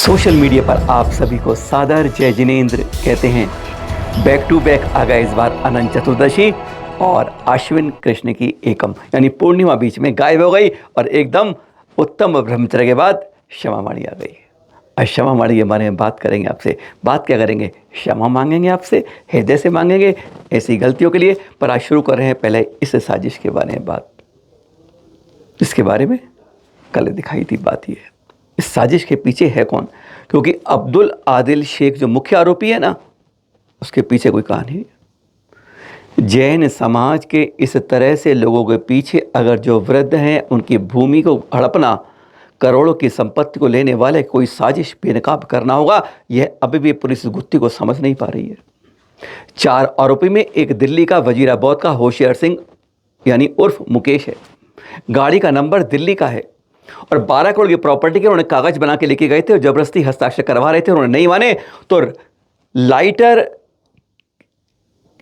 Social media पर आप सभी को सादर जय जिनेंद्र कहते हैं। बैक टू बैक आ गया इस बार अनंत चतुर्दशी और आश्विन कृष्ण की एकम यानी पूर्णिमा बीच में गायब हो गई और एकदम उत्तम ब्रह्मचर्य के बाद क्षमा माणी आ गई। आज क्षमा माणी के बारे में बात करेंगे आपसे। बात क्या करेंगे? क्षमा मांगेंगे आपसे, हृदय से मांगेंगे ऐसी गलतियों के लिए। पर आज शुरू कर रहे हैं पहले इस साजिश के बारे में बात। इसके बारे में कल दिखाई थी बात ये है, इस साजिश के पीछे है कौन? क्योंकि अब्दुल आदिल शेख जो मुख्य आरोपी है ना, उसके पीछे कोई कहानी नहीं। जैन समाज के इस तरह से लोगों के पीछे अगर जो वृद्ध हैं उनकी भूमि को हड़पना, करोड़ों की संपत्ति को लेने वाले कोई साजिश बेनकाब करना होगा, यह अभी भी पुलिस गुत्थी को समझ नहीं पा रही है। 4 आरोपी में एक दिल्ली का वजीराबाद का होशियार सिंह यानी उर्फ मुकेश है। गाड़ी का नंबर दिल्ली का है और 12 करोड़ की प्रॉपर्टी के उन्होंने कागज बना के लेके गए थे और जबरदस्ती हस्ताक्षर करवा रहे थे। उन्होंने नहीं माने तो लाइटर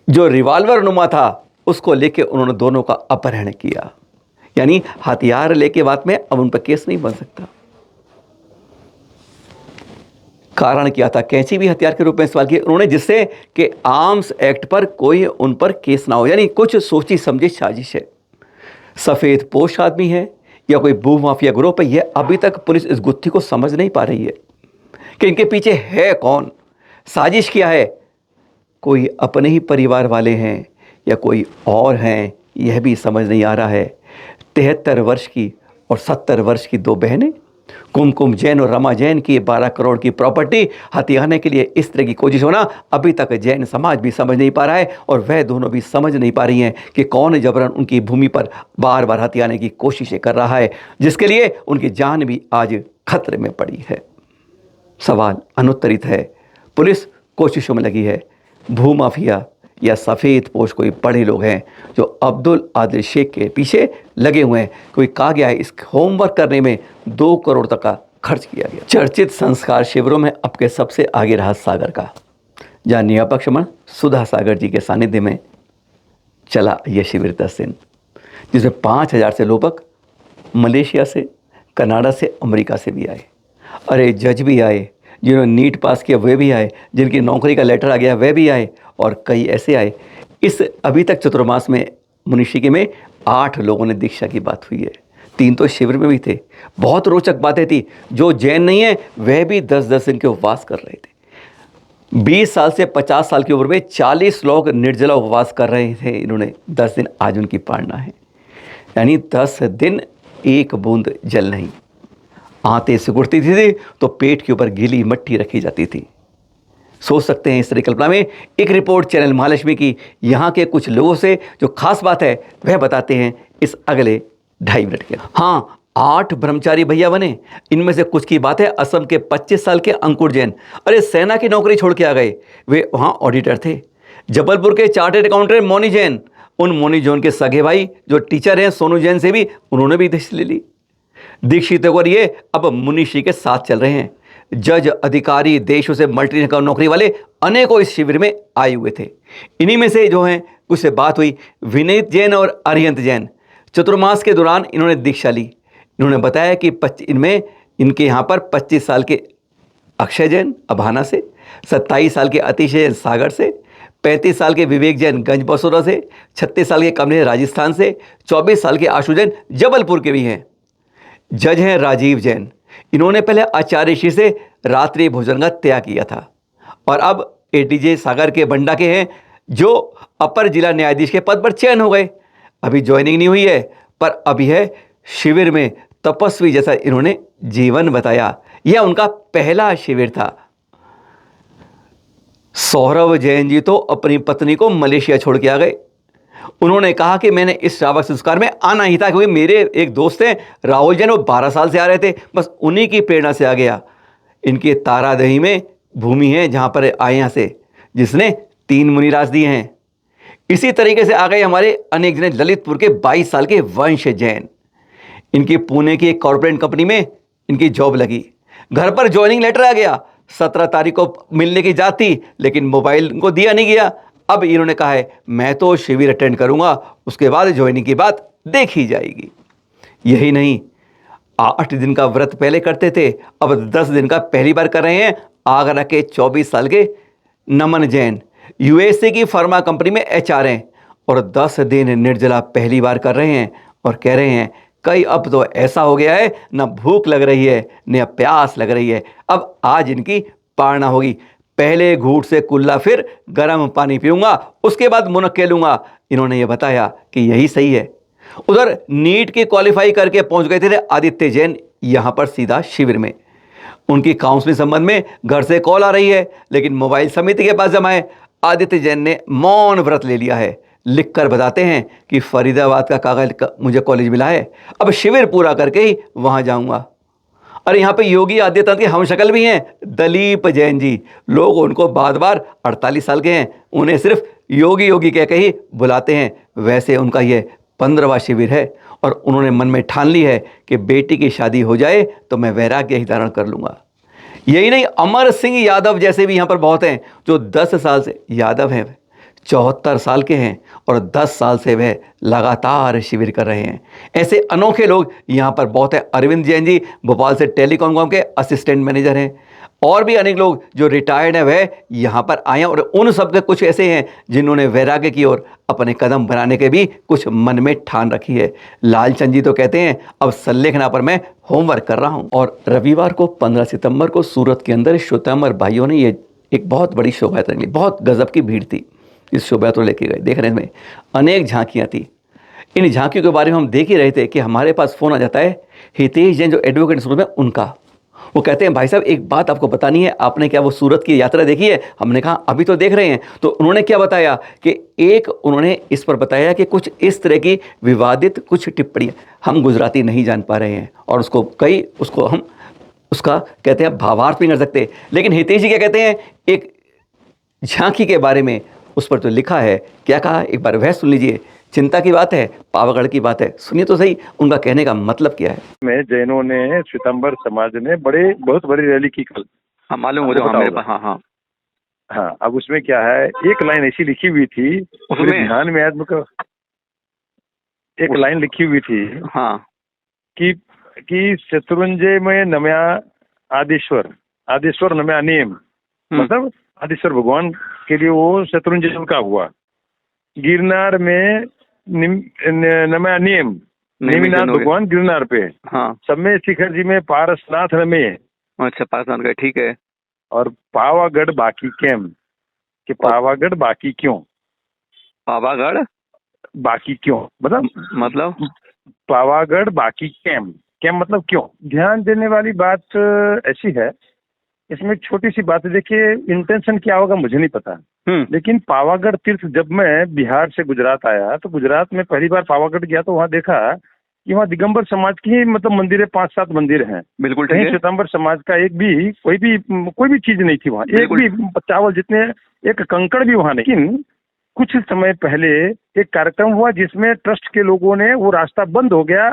जो रिवॉल्वर नुमा था उसको लेके उन्होंने दोनों का अपहरण किया। यानी हथियार लेके बात में अब उन पर केस नहीं बन सकता। कारण क्या था? कैंची भी हथियार के रूप में इस्तेमाल किए उन्होंने, जिससे कि आर्म्स एक्ट पर कोई उन पर केस ना हो। यानी कुछ सोची समझी साजिश है। सफ़ेद पोश आदमी है या कोई भूमाफिया ग्रुप है, यह अभी तक पुलिस इस गुत्थी को समझ नहीं पा रही है कि इनके पीछे है कौन, साजिश क्या है। कोई अपने ही परिवार वाले हैं या कोई और हैं, यह भी समझ नहीं आ रहा है। 73 वर्ष की और 70 वर्ष की 2 बहनें, कुमकुम जैन और रमा जैन की 12 करोड़ की प्रॉपर्टी हथियाने के लिए इस तरह की कोशिश होना अभी तक जैन समाज भी समझ नहीं पा रहा है और वह दोनों भी समझ नहीं पा रही हैं कि कौन जबरन उनकी भूमि पर बार बार हथियाने की कोशिशें कर रहा है, जिसके लिए उनकी जान भी आज खतरे में पड़ी है। सवाल अनुत्तरित है। पुलिस कोशिशों में लगी है। भूमाफिया या सफ़ेद पोश कोई बड़े लोग हैं जो अब्दुल आदिल शेख के पीछे लगे हुए हैं। कोई कहा गया है इस होमवर्क करने में 2 करोड़ तक का खर्च किया गया। चर्चित संस्कार शिविरों में अब के सबसे आगे रहा सागर का, जहाँ नियापक शमन सुधा सागर जी के सानिध्य में चला यह शिविर 10 दिन, जिसमें 5000 से लोग मलेशिया से, कनाडा से, अमेरिका से भी आए। अरे जज भी आए, जिन्होंने नीट पास किया वे भी आए, जिनकी नौकरी का लेटर आ गया वे भी आए और कई ऐसे आए। इस अभी तक चतुर्मास में मुनिशिके में 8 लोगों ने दीक्षा की बात हुई है। 3 तो शिविर में भी थे। बहुत रोचक बातें थी। जो जैन नहीं है वह भी 10-10 दिन के उपवास कर रहे थे। 20 साल से 50 साल की उम्र में 40 लोग निर्जला उपवास कर रहे थे। इन्होंने 10 दिन आज उनकी पालना है। यानी 10 दिन एक बूंद जल नहीं। आंतें सिकुड़ती थी तो पेट के ऊपर गीली मट्टी रखी जाती थी। सोच सकते हैं इस तरह कल्पना में। एक रिपोर्ट चैनल महालक्ष्मी की यहाँ के कुछ लोगों से जो खास बात है वह बताते हैं इस अगले 2.5 मिनट के। हाँ, 8 ब्रह्मचारी भैया बने। इनमें से कुछ की बात है असम के 25 साल के अंकुर जैन। अरे सेना की नौकरी छोड़ के आ गए। वे वहाँ ऑडिटर थे। जबलपुर के चार्टेड अकाउंटेंट मोनी जैन, उन मोनी जैन के सगे भाई जो टीचर हैं सोनू जैन से भी उन्होंने भी दीक्षा ले ली। दीक्षित होकर ये अब मुनिशी के साथ चल रहे हैं। जज, अधिकारी, देशों से मल्टीनेशनल नौकरी वाले अनेकों इस शिविर में आए हुए थे। इन्हीं में से जो हैं कुछ से बात हुई विनीत जैन और अरिहंत जैन। चतुर्मास के दौरान इन्होंने दीक्षा ली। इन्होंने बताया कि इनमें इनके यहाँ पर 25 साल के अक्षय जैन अभाना से, 27 साल के अतिश जैन सागर से, 35 साल के विवेक जैन गंज बसोरा से, 36 साल के कमलेश राजस्थान से, 24 साल के आशु जैन जबलपुर के भी हैं। जज हैं राजीव जैन। इन्होंने पहले आचार्य श्री से रात्रि भोजन का त्याग किया था और अब एटीजे सागर के बंडा के हैं जो अपर जिला न्यायाधीश के पद पर चयन हो गए। अभी ज्वाइनिंग नहीं हुई है पर अभी है शिविर में तपस्वी जैसा इन्होंने जीवन बताया। यह उनका पहला शिविर था। सौरभ जैन जी तो अपनी पत्नी को मलेशिया छोड़ के आ गए। उन्होंने कहा कि मैंने इस श्रावक संस्कार में आना ही था क्योंकि मेरे एक दोस्त हैं राहुल जैन, वो 12 साल से आ रहे थे, बस उन्हीं की प्रेरणा से आ गया। इनके तारादही में भूमि है जहाँ पर आए यहाँ से, जिसने 3 मुनिराज दिए हैं। इसी तरीके से आ गए हमारे अनेक जने ललितपुर के 22 साल के वंश जैन। इनकी पुणे की एक कॉर्पोरेट कंपनी में इनकी जॉब लगी। घर पर ज्वाइनिंग लेटर आ गया। 17 तारीख को मिलने की जात थी लेकिन मोबाइल इनको दिया नहीं गया। अब इन्होंने कहा है मैं तो शिविर अटेंड करूंगा, उसके बाद ज्वाइनिंग की बात देखी जाएगी। यही नहीं, 8 दिन का व्रत पहले करते थे, अब 10 दिन का पहली बार कर रहे हैं। आगरा के 24 साल के नमन जैन यूएसए की फार्मा कंपनी में एचआर हैं और 10 दिन निर्जला पहली बार कर रहे हैं और कह रहे हैं कई अब तो ऐसा हो गया है, न भूख लग रही है न प्यास लग रही है, अब आज इनकी पारना होगी। पहले घूंट से कुल्ला, फिर गर्म पानी पीऊंगा, उसके बाद मुनक्के लूंगा। इन्होंने ये बताया कि यही सही है। उधर नीट की क्वालिफाई करके पहुंच गए थे आदित्य जैन यहाँ पर सीधा शिविर में। उनकी काउंसलिंग संबंध में घर से कॉल आ रही है, लेकिन मोबाइल समिति के पास जमा है। आदित्य जैन ने मौन व्रत ले लिया है। लिखकर बताते हैं कि फरीदाबाद का कागज मुझे कॉलेज मिला है, अब शिविर पूरा करके ही वहां जाऊंगा। और यहाँ पे योगी आदित्यनाथ के हमशक्ल भी हैं, दलीप जैन जी। लोग उनको बार बार 48 साल के हैं, उन्हें सिर्फ योगी योगी कह के ही बुलाते हैं। वैसे उनका ये 15वां शिविर है और उन्होंने मन में ठान ली है कि बेटी की शादी हो जाए तो मैं वैराग्य ही धारण कर लूँगा। यही नहीं, अमर सिंह यादव जैसे भी यहाँ पर बहुत हैं जो 10 साल से यादव हैं, 74 साल के हैं और 10 साल से वह लगातार शिविर कर रहे हैं। ऐसे अनोखे लोग यहाँ पर बहुत हैं। अरविंद जैन जी भोपाल से टेलीकॉम के असिस्टेंट मैनेजर हैं। और भी अनेक लोग जो रिटायर्ड हैं वह यहाँ पर आए हैं और उन सब के कुछ ऐसे हैं जिन्होंने वैराग्य की ओर अपने कदम बनाने के भी कुछ मन में ठान रखी है। लालचंद जी तो कहते हैं अब सल्लेखना पर मैं होमवर्क कर रहा हूँ। और रविवार को 15 सितंबर को सूरत के अंदर श्वेतांबर भाइयों ने ये एक बहुत बड़ी शोभा यात्रा निकली, बहुत गजब की भीड़ थी। इस शोभा यात्रा लेके गए, देखने में अनेक झांकियाँ थी। इन झांकियों के बारे में हम देख ही रहे थे कि हमारे पास फ़ोन आ जाता है हितेश जैन जो एडवोकेट सूरत में, उनका। वो कहते हैं भाई साहब एक बात आपको बतानी है, आपने क्या वो सूरत की यात्रा देखी है? हमने कहा अभी तो देख रहे हैं। तो उन्होंने क्या बताया कि एक उन्होंने इस पर बताया कि कुछ इस तरह की विवादित कुछ टिप्पणियाँ हम गुजराती नहीं जान पा रहे हैं और उसको हम उसका कहते हैं भावार्थ भी नहीं कर सकते। लेकिन हितेश जी क्या कहते हैं, एक झांकी के बारे में उस पर तो लिखा है, क्या कहा एक बार वह सुन लीजिए। चिंता की बात है, पावागढ़ की बात है, सुनिए तो सही उनका कहने का मतलब क्या है। में जैनों ने, श्वेतांबर समाज ने बहुत बड़ी रैली की कल। हाँ मालूम हो जाओ मेरे पास। हाँ हाँ हाँ, अब उसमें क्या है, एक लाइन ऐसी लिखी हुई थी, उसमें ध्यान में आदमी को एक लाइन लिखी हुई थी। हाँ कि शत्रुंजय में नमया आदेश्वर नमया नियम, मतलब आदेश्वर भगवान के लिए वो शत्रुंजय का हुआ। गिरनार में नमया नियम, नेमिनाथ भगवान गिरनार पे। हाँ, सब में शिखर जी में पारसनाथ रमे। अच्छा पारसनाथ गए, ठीक है। और पावागढ़ बाकी कैम, कि पावागढ़ बाकी क्यों, पावागढ़ बाकी क्यों मतलब पावागढ़ बाकी कैम मतलब क्यों। ध्यान देने वाली बात ऐसी है, इसमें छोटी सी बात है। देखिए इंटेंशन क्या होगा मुझे नहीं पता, लेकिन पावागढ़ तीर्थ जब मैं बिहार से गुजरात आया तो गुजरात में पहली बार पावागढ़ गया तो वहाँ देखा कि वहाँ दिगंबर समाज की मतलब मंदिर है, 5-7 मंदिर हैं। बिल्कुल, कहीं श्वेतांबर समाज का एक भी कोई भी चीज नहीं थी वहाँ, एक भी चावल जितने एक कंकड़ भी वहाँ नहीं। लेकिन कुछ समय पहले एक कार्यक्रम हुआ जिसमें ट्रस्ट के लोगों ने वो रास्ता बंद हो गया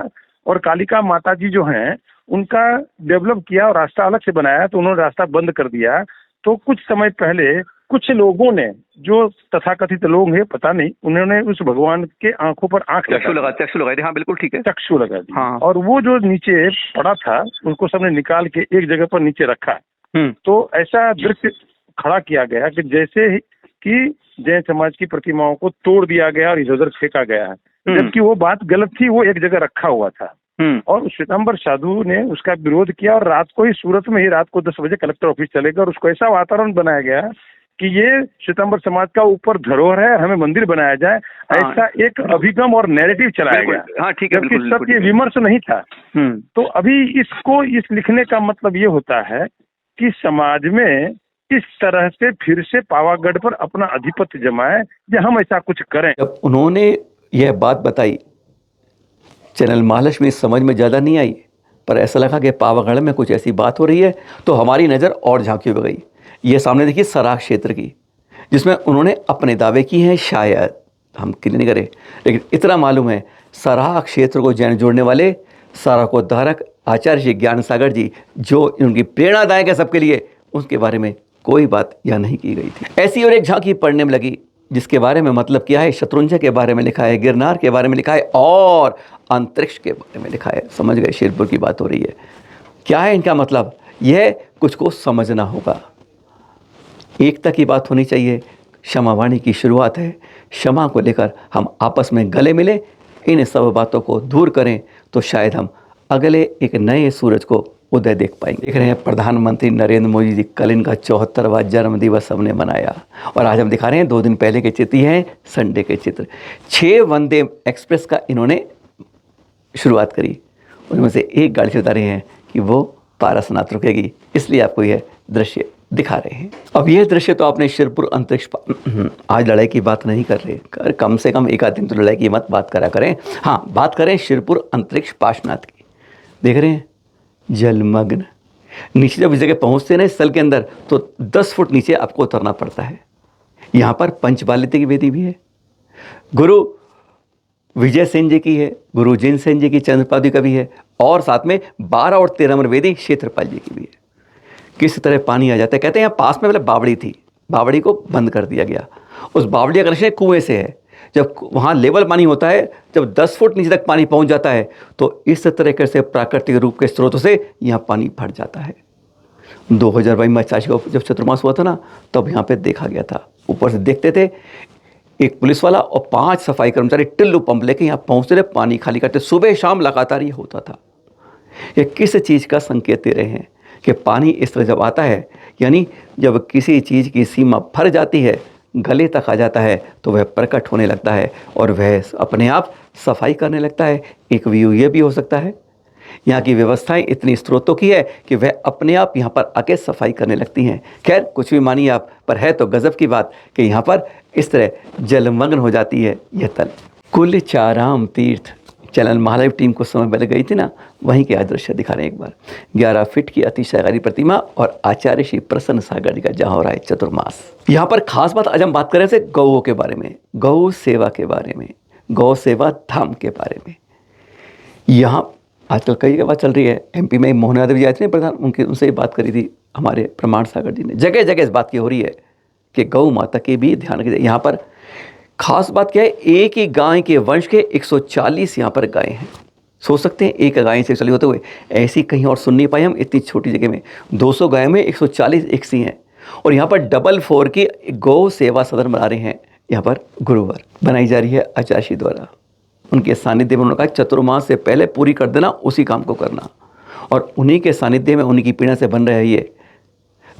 और कालिका माता जी जो हैं उनका डेवलप किया और रास्ता अलग से बनाया, तो उन्होंने रास्ता बंद कर दिया। तो कुछ समय पहले कुछ लोगों ने, जो तथाकथित लोग हैं पता नहीं, उन्होंने उस भगवान के आंखों पर चक्षु लगा दी। हाँ बिल्कुल ठीक है, चक्षु लगा दी। हाँ। और वो जो नीचे पड़ा था उसको सबने निकाल के एक जगह पर नीचे रखा। तो ऐसा दृश्य खड़ा किया गया कि जैसे कि जैन समाज की प्रतिमाओं को तोड़ दिया गया और इधर उधर फेंका गया है, जबकि वो बात गलत थी, वो एक जगह रखा हुआ था। और श्वेतांबर साधु ने उसका विरोध किया और रात को ही सूरत में ही रात को 10 बजे कलेक्टर ऑफिस चले गए और उसको ऐसा वातावरण बनाया गया कि ये श्वेतांबर समाज का ऊपर धरोहर है, हमें मंदिर बनाया जाए। हाँ, ऐसा एक अभिगम और नैरेटिव चलाया गया। हाँ ठीक है, जबकि सत्य विमर्श नहीं था। तो अभी इस लिखने का मतलब ये होता है कि समाज में इस तरह से फिर से पावागढ़ पर अपना आधिपत्य जमाए या हम ऐसा कुछ करें। जब उन्होंने यह बात बताई चैनल महालक्ष्मी समझ में ज़्यादा नहीं आई, पर ऐसा लगा कि पावागढ़ में कुछ ऐसी बात हो रही है, तो हमारी नज़र और झांकी हो गई। ये सामने देखिए सराख क्षेत्र की, जिसमें उन्होंने अपने दावे की हैं, शायद हम क्लियर नहीं करें, लेकिन इतना मालूम है सराख क्षेत्र को जैन जोड़ने वाले सराकोद्धारक आचार्य श्री ज्ञान सागर जी, जो उनकी प्रेरणादायक है सबके लिए, उसके बारे में कोई बात यहाँ नहीं की गई थी। ऐसी और एक झांकी पढ़ने में लगी जिसके बारे में मतलब किया है, शत्रुंजय के बारे में लिखा है, गिरनार के बारे में लिखा है और अंतरिक्ष के बारे में लिखा है। समझ गए, शिरपुर की बात हो रही है। क्या है इनका मतलब? यह कुछ को समझना होगा, एकता की बात होनी चाहिए। क्षमावाणी की शुरुआत है, क्षमा को लेकर हम आपस में गले मिले, इन सब बातों को दूर करें तो शायद हम अगले एक नए सूरज को उदय देख पाएंगे। देख रहे हैं प्रधानमंत्री नरेंद्र मोदी जी कल इनका 74वां जन्म दिवस हमने मनाया, और आज हम दिखा रहे हैं 2 दिन पहले के चित्र हैं, संडे के चित्र। 6 वंदे एक्सप्रेस का इन्होंने शुरुआत करी, उनमें से एक गाड़ी से बता रहे हैं कि वो पारसनाथ रुकेगी, इसलिए आपको यह दृश्य दिखा रहे हैं। अब यह दृश्य तो आपने शिरपुर अंतरिक्ष आज लड़ाई की बात नहीं कर रहे, कम से कम एक आध दिन तो लड़ाई की मत बात करा करें। हाँ, बात करें शिरपुर अंतरिक्ष पार्श्वनाथ की। देख रहे हैं जलमग्न, नीचे जब इस जगह पहुँचते हैं ना स्थल के अंदर, तो 10 फुट नीचे आपको उतरना पड़ता है। यहाँ पर पंचबालिते की वेदी भी है, गुरु विजय सेन जी की है, गुरु जिन सेन जी की चंद्रपादि का भी है, और साथ में 12 और 13 नंबर वेदी क्षेत्रपाल जी की भी है। किस तरह पानी आ जाता है, कहते हैं यहाँ पास में पहले बावड़ी थी, बावड़ी को बंद कर दिया गया, उस बावड़ी का कनेक्शन कुएं से है। जब वहाँ लेवल पानी होता है, जब 10 फुट नीचे तक पानी पहुँच जाता है, तो इस तरीके से प्राकृतिक रूप के स्रोतों से यहाँ पानी भर जाता है। 2022 में 88 को जब चतुर्मास हुआ था ना, तब यहाँ पे देखा गया था। ऊपर से देखते थे, एक पुलिस वाला और 5 सफाई कर्मचारी टिल्लू पंप लेके यहाँ पहुँचते थे, पानी खाली करते, सुबह शाम लगातार ये होता था। ये किस चीज़ का संकेत दे रहे हैं कि पानी इस तरह जब आता है, यानी जब किसी चीज़ की सीमा भर जाती है, गले तक आ जाता है, तो वह प्रकट होने लगता है और वह अपने आप सफाई करने लगता है। एक व्यू ये भी हो सकता है, यहाँ की व्यवस्थाएं इतनी स्रोतों की है कि वह अपने आप यहाँ पर आके सफाई करने लगती हैं। खैर, कुछ भी मानिए आप, पर है तो गजब की बात कि यहाँ पर इस तरह जलमग्न हो जाती है यह तल। कुल चाराम तीर्थ चैनल महालाइव टीम को समय पहले गई थी ना, वहीं के आज दृश्य दिखा रहे हैं एक बार। 11 फीट की अतिशयकारी प्रतिमा और आचार्य श्री प्रसन्न सागर जी का जहाँ हो रहा है चतुर्मास। यहाँ पर खास बात आज हम बात करें से गौओं के बारे में, गौ सेवा के बारे में, गौ सेवा धाम के बारे में। यहाँ आजकल कई जगह बात चल रही है, MP में मोहन यादव जी आए थे प्रधान, उनसे ही बात करी थी हमारे प्रमाण सागर जी ने। जगह जगह इस बात की हो रही है कि गौ माता के भी ध्यान रखिए। यहाँ पर खास बात क्या है, एक ही गाय के वंश के 140 यहाँ पर गाय हैं। सोच सकते हैं एक गाय से चली होते हुए, ऐसी कहीं और सुन नहीं पाए हम इतनी छोटी जगह में। 200 गाय में 140 एक सी हैं, और यहाँ पर 4 की गौ सेवा सदन बना रहे हैं। यहाँ पर गुरुवार बनाई जा रही है आचार्य द्वारा, उनके सानिध्य में उन्होंने कहा चतुर्मास से पहले पूरी कर देना, उसी काम को करना। और उन्हीं के सानिध्य में, उन्हीं की पीड़ा से बन रहा है ये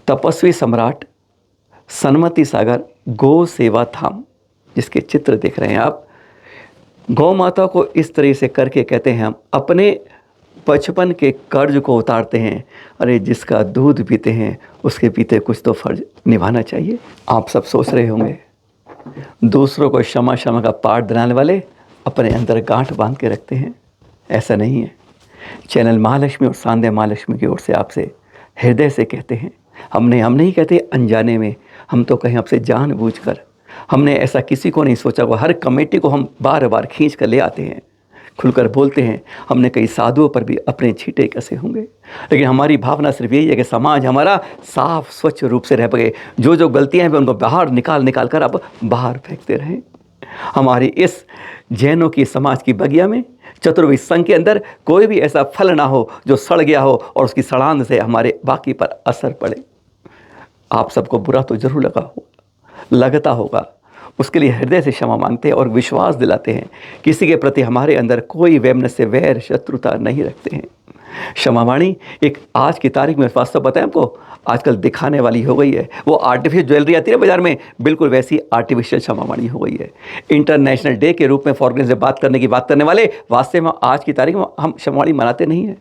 तपस्वी सम्राट सन्मति सागर गौ सेवा धाम, जिसके चित्र देख रहे हैं आप। गौ माता को इस तरह से करके कहते हैं हम अपने बचपन के कर्ज को उतारते हैं। अरे जिसका दूध पीते हैं उसके पीते कुछ तो फर्ज निभाना चाहिए। आप सब सोच रहे होंगे, दूसरों को क्षमा क्षमा का पाठ दिलाने वाले अपने अंदर गांठ बांध के रखते हैं। ऐसा नहीं है। चैनल महालक्ष्मी और सांध्य महालक्ष्मी की ओर से आपसे हृदय से कहते हैं, हम नहीं कहते अनजाने में, हम तो कहें आपसे जानबूझकर। हमने ऐसा किसी को नहीं सोचा हुआ, हर कमेटी को हम बार बार खींच कर ले आते हैं, खुलकर बोलते हैं। हमने कई साधुओं पर भी अपने छींटे कसे होंगे, लेकिन हमारी भावना सिर्फ यही है कि समाज हमारा साफ स्वच्छ रूप से रह पाए। जो जो गलतियां हैं उनको बाहर निकाल कर अब बाहर फेंकते रहें। हमारी इस जैनों की समाज की बगिया में, चतुर्वेद संघ के अंदर कोई भी ऐसा फल ना हो जो सड़ गया हो और उसकी सड़ांध से हमारे बाकी पर असर पड़े। आप सबको बुरा तो जरूर लगता होगा, उसके लिए हृदय से क्षमा मांगते हैं और विश्वास दिलाते हैं किसी के प्रति हमारे अंदर कोई वैमनस्य वैर शत्रुता नहीं रखते हैं। क्षमावाणी एक आज की तारीख में वास्तव बताएं आपको, आजकल दिखाने वाली हो गई है। वो आर्टिफिशियल ज्वेलरी आती है ना बाजार में, बिल्कुल वैसी आर्टिफिशियल क्षमावाणी हो गई है। इंटरनेशनल डे के रूप में फॉरग्रेंस से बात करने वाले वास्तव में आज की तारीख में हम क्षमावाणी मनाते नहीं हैं।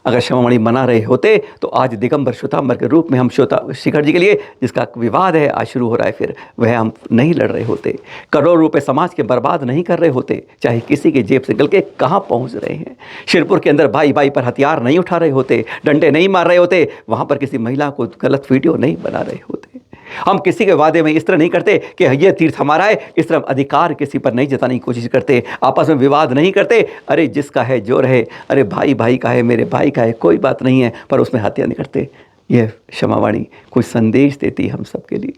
अगर क्षमावाणी मना रहे होते तो आज दिगंबर श्वेतांबर के रूप में हम श्वेता शिखर जी के लिए, जिसका विवाद है आज शुरू हो रहा है, फिर वह हम नहीं लड़ रहे होते, करोड़ों रुपए समाज के बर्बाद नहीं कर रहे होते, चाहे किसी के जेब से निकल के कहाँ पहुँच रहे हैं। शिरपुर के अंदर भाई भाई पर हथियार नहीं उठा रहे होते, डंडे नहीं मार रहे होते, वहाँ पर किसी महिला को गलत वीडियो नहीं बना रहे होते। हम किसी के वादे में इस तरह नहीं करते कि यह तीर्थ हमारा है, इस तरह अधिकार किसी पर नहीं जताने की कोशिश करते, आपस में विवाद नहीं करते। अरे जिसका है जो रहे, अरे भाई भाई का है, मेरे भाई का है, कोई बात नहीं है, पर उसमें हत्या नहीं करते। यह क्षमावाणी कुछ संदेश देती है हम सबके लिए।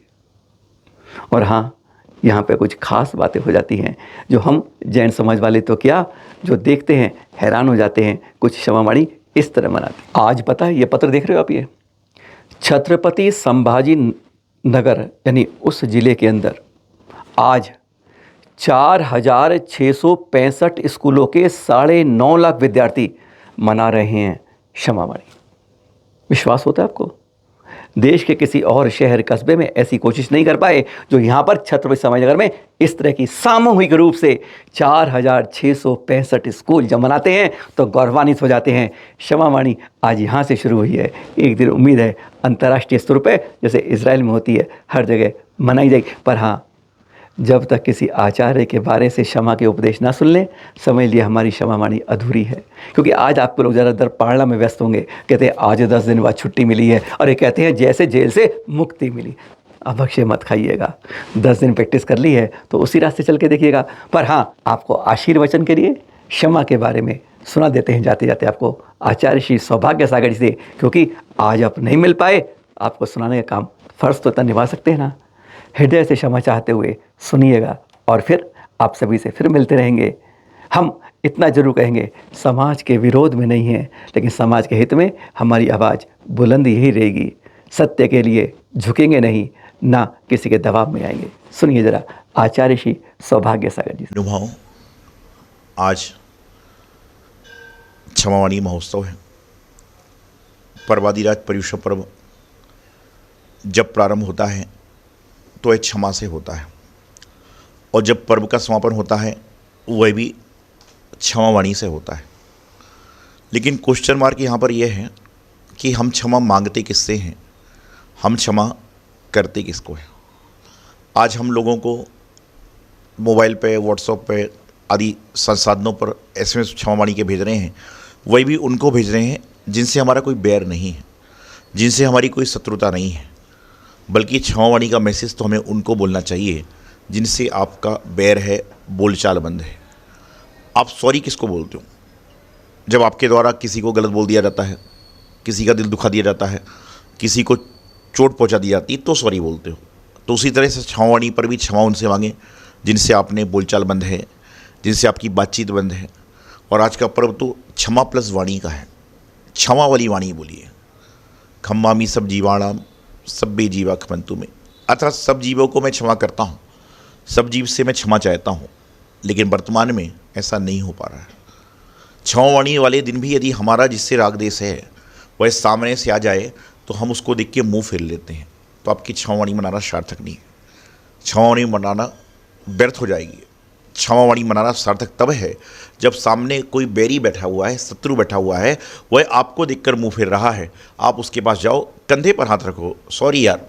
और हाँ, यहाँ पे कुछ खास बातें हो जाती हैं जो हम जैन समाज वाले तो क्या, जो देखते हैं हैरान हो जाते हैं। कुछ क्षमावाणी इस तरह मनाते हैं। आज पता है, ये पत्र देख रहे हो आप, ये छत्रपति संभाजी नगर यानी उस जिले के अंदर आज 4,665 स्कूलों के 9.5 लाख विद्यार्थी मना रहे हैं क्षमावाणी। विश्वास होता है आपको? देश के किसी और शहर कस्बे में ऐसी कोशिश नहीं कर पाए जो यहाँ पर छत्रपति संभाजी नगर में इस तरह की सामूहिक रूप से 4,665 स्कूल जब मनाते हैं तो गौरवान्वित हो जाते हैं। क्षमावाणी आज यहाँ से शुरू हुई है। एक दिन उम्मीद है अंतर्राष्ट्रीय स्तर पर जैसे इजराइल में होती है हर जगह मनाई जाएगी। पर हाँ, जब तक किसी आचार्य के बारे से क्षमा के उपदेश ना सुन लें, समझ लिया हमारी क्षमावाणी अधूरी है। क्योंकि आज आपको लोग ज़्यादातर पढ़ना में व्यस्त होंगे, कहते हैं आज 10 दिन बाद छुट्टी मिली है, और ये कहते हैं जैसे जेल से मुक्ति मिली। अब अक्षय मत खाइएगा, 10 दिन प्रैक्टिस कर ली है तो उसी रास्ते चल के देखिएगा। पर हाँ, आपको आशीर्वचन के लिए क्षमा के बारे में सुना देते हैं जाते जाते आपको आचार्य श्री सौभाग्य सागर जी से, क्योंकि आज आप नहीं मिल पाए, आपको सुनाने का काम फ़र्ज़ तो इतना निभा सकते हैं ना। हृदय से क्षमा चाहते हुए सुनिएगा और फिर आप सभी से फिर मिलते रहेंगे। हम इतना जरूर कहेंगे, समाज के विरोध में नहीं है, लेकिन समाज के हित में हमारी आवाज़ बुलंद यही रहेगी। सत्य के लिए झुकेंगे नहीं, ना किसी के दबाव में आएंगे। सुनिए जरा आचार्य श्री सौभाग्य सागर जी। अनुभव, आज क्षमावाणी महोत्सव है। पर्वादिराज पर्युषण पर्व जब प्रारंभ होता है तो एक क्षमा से होता है, और जब पर्व का समापन होता है वह भी क्षमावाणी से होता है। लेकिन क्वेश्चन मार्क यहाँ पर यह है कि हम क्षमा मांगते किससे हैं, हम क्षमा करते किसको हैं। आज हम लोगों को मोबाइल पे, व्हाट्सएप पे आदि संसाधनों पर SMS क्षमावाणी के भेज रहे हैं, वही भी उनको भेज रहे हैं जिनसे हमारा कोई बैर नहीं है, जिनसे हमारी कोई शत्रुता नहीं है। बल्कि क्षमावाणी का मैसेज तो हमें उनको बोलना चाहिए जिनसे आपका बैर है, बोलचाल बंद है। आप सॉरी किसको बोलते हो? जब आपके द्वारा किसी को गलत बोल दिया जाता है, किसी का दिल दुखा दिया जाता है, किसी को चोट पहुंचा दी जाती है, तो सॉरी बोलते हो। तो उसी तरह से क्षमावाणी पर भी क्षमा उनसे मांगें जिनसे आपने बोलचाल बंद है, जिनसे आपकी बातचीत बंद है। और आज का पर्व तो क्षमा प्लस वाणी का है। क्षमा वाली वाणी बोलिए। खम्मामी सब जीवाणाम सब्बे जीवा खमंतु में, अर्थात सब जीवों को मैं क्षमा करता हूँ, सब जीव से मैं क्षमा चाहता हूँ। लेकिन वर्तमान में ऐसा नहीं हो पा रहा है। क्षमावाणी वाले दिन भी यदि हमारा जिससे राग देश है वह सामने से आ जाए तो हम उसको देख के मुँह फेर लेते हैं, तो आपकी क्षमावाणी मनाना सार्थक नहीं है। क्षमावाणी मनाना व्यर्थ हो जाएगी। क्षमावाणी मनाना सार्थक तब है जब सामने कोई बैरी बैठा हुआ है, शत्रु बैठा हुआ है, वह आपको देखकर मुंह फेर रहा है, आप उसके पास जाओ, कंधे पर हाथ रखो, सॉरी यार,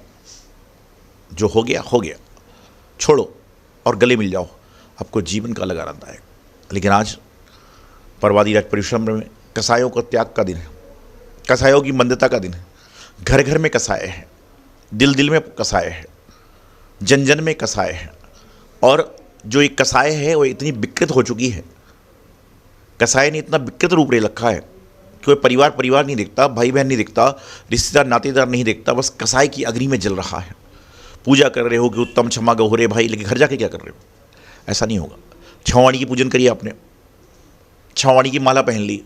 जो हो गया हो गया, छोड़ो, और गले मिल जाओ, आपको जीवन का लगा रहता है। लेकिन आज पर्वादिराज पर्युषण में कसायों का त्याग का दिन है, कसायों की मंदता का दिन है। घर घर में कसाय है, दिल दिल में कसाय है, जन जन में कसाय है। और जो एक कसाय है वो इतनी विकृत हो चुकी है, कसाय ने इतना विकृत रूप ले रखा है कि वह परिवार नहीं देखता, भाई बहन नहीं देखता, रिश्तेदार नातेदार नहीं देखता, बस कसाय की अग्नि में जल रहा है। पूजा कर रहे हो कि उत्तम क्षमा गहोरे भाई, लेकिन घर जाके क्या कर रहे हो? ऐसा नहीं होगा। क्षमावाणी की पूजन करिए, आपने क्षमावाणी की माला पहन ली,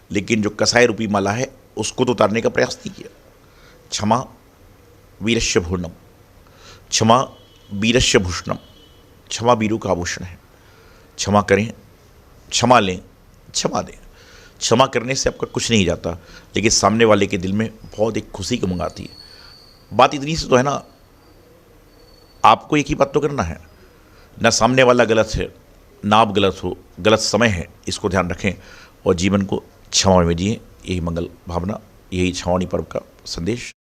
लेकिन जो कसाय रूपी माला है उसको तो उतारने का प्रयास नहीं किया। क्षमा वीरस्य भूर्णम, क्षमा वीरस्य भूषणम, क्षमा वीरू का आभूषण है। क्षमा करें, क्षमा लें, क्षमा दें। क्षमा करने से आपका कुछ नहीं जाता, लेकिन सामने वाले के दिल में बहुत एक खुशी की उमंग आती है। बात इतनी सी तो है ना, आपको एक ही बात तो करना है, ना सामने वाला गलत है, ना आप गलत हो, गलत समय है, इसको ध्यान रखें और जीवन को क्षमा में जिए। यही मंगल भावना, यही क्षमावाणी पर्व का संदेश।